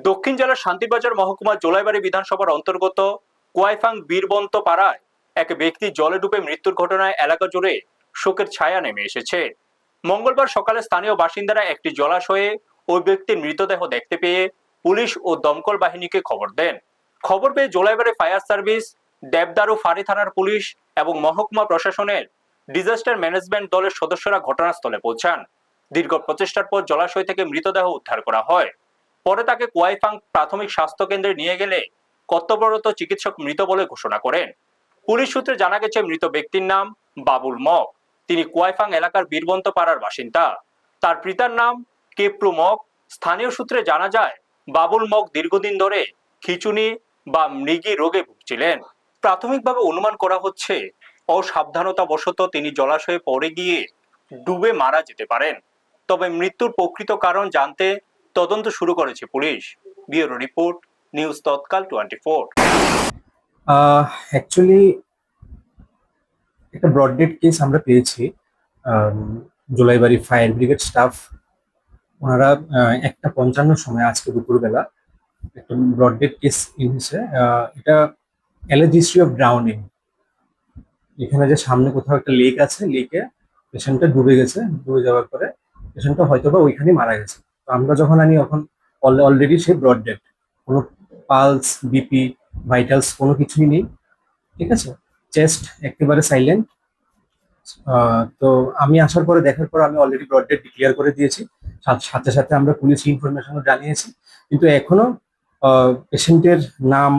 দক্ষিণ জেলার শান্তিবাজার মহকুমা জোলাইবাড়ী বিধানসভার অন্তর্গত কোয়াইফাং বীরবন্ত পাড়ায় এক ব্যক্তি জলে ডুবে মৃত্যুর ঘটনায় এলাকা জুড়ে শোকের ছায়া নেমে এসেছে। মঙ্গলবার সকালে স্থানীয় বাসিন্দারা একটি জলাশয়ে ওই ব্যক্তির মৃতদেহ দেখতে পেয়ে পুলিশ ও দমকল বাহিনীকে খবর দেন। খবর পেয়ে জোলাইবাড়ী ফায়ার সার্ভিস, দেবদারু ফাঁড়ি থানার পুলিশ এবং মহকুমা প্রশাসনের ডিজাস্টার ম্যানেজমেন্ট দলের সদস্যরা ঘটনাস্থলে পৌঁছান। দীর্ঘ প্রচেষ্টার পর জলাশয় থেকে মৃতদেহ উদ্ধার করা হয়। পরে তাকে কোয়াইফাং প্রাথমিক স্বাস্থ্য কেন্দ্রে নিয়ে গেলে কর্তব্যরত চিকিৎসক মৃত বলে ঘোষণা করেন। পুলিশ সূত্রে জানা গেছে মৃত ব্যক্তির নাম বাবুল মক। তিনি কোয়াইফাং এলাকার বীরবন্ত পাড়ার বাসিন্দা। তার পিতার নাম কেপ্রু মক। স্থানীয় সূত্রে জানা যায় বাবুল মক দীর্ঘদিন ধরে খিঁচুনি বা মৃগী রোগে ভুগছিলেন। প্রাথমিকভাবে অনুমান করা হচ্ছে অসাবধানতাবশত তিনি জলাশয়ে পড়ে গিয়ে ডুবে মারা যেতে পারেন। তবে মৃত্যুর প্রকৃত কারণ জানতে তদন্ত শুরু করেছে পুলিশ। ব্যুরো রিপোর্ট, নিউজ তৎকাল 24। অ্যাকচুয়ালি একটা ব্রড ডেড কেস আমরা পেয়েছি। জোলাইবাড়ি ফায়ার ব্রিগেড স্টাফ ওনারা 1:55 সময় আজকে দুপুরবেলা একটা ব্রড ডেড কেস এনেছে। এটা অ্যালার্জি হিস্ট্রি অফ ড্রাউনিং। এখানে যে সামনে কোথাও একটা লেক আছে, লেকে পেশেন্টটা ডুবে গেছে। ডুবে যাওয়ার পরে পেশেন্টটা হয়তো বা ওইখানে মারা গেছে। তো আমরা যখন আনি তখন অলরেডি সে ব্রড ডেড, কোনো পালস, বিপি, ভাইটালস কোনো কিছুই নেই। ঠিক আছে, চেস্ট একেবারে সাইলেন্ট। তো আমি আসার পরে দেখার পর আমি অলরেডি ব্রড ডেড ডিক্লেয়ার করে দিয়েছি। সাথে সাথে আমরা পুলিশ ইনফরমেশনও জানিয়েছি, কিন্তু এখনো পেশেন্টের নাম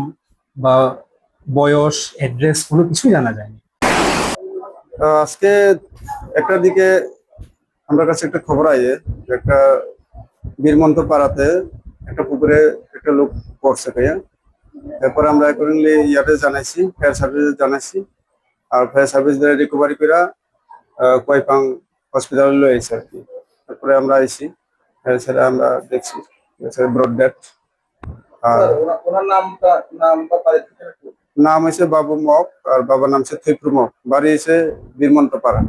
বা বয়স, অ্যাড্রেস কোনো কিছুই জানা যায়নি। আজকে একটার দিকে আমার কাছে একটা খবর আইয়ে যে একটা বীরমন্ত পাড়াতে একটা পুকুরে একটা লোক পড়ছে ভাইয়া। তারপরে আমরা অ্যাকর্ডিংলি ইয়াতে জানাইছি, ফায়ার সার্ভিস জানাইছি। আর ফায়ার সার্ভিস দ্বারা রিকভারি করে কোয়াইপাং হসপিটালে লয়ে আইছি আর কি। তারপরে আমরা আইছি, সেটা আমরা দেখছি ব্রড ডেথ। আর ওনার নাম হয়েছে বাবু মক, আর বাবার নাম হচ্ছে থৈপ্রু মক। বাড়ি হয়েছে বীরমন্ত পাড়া।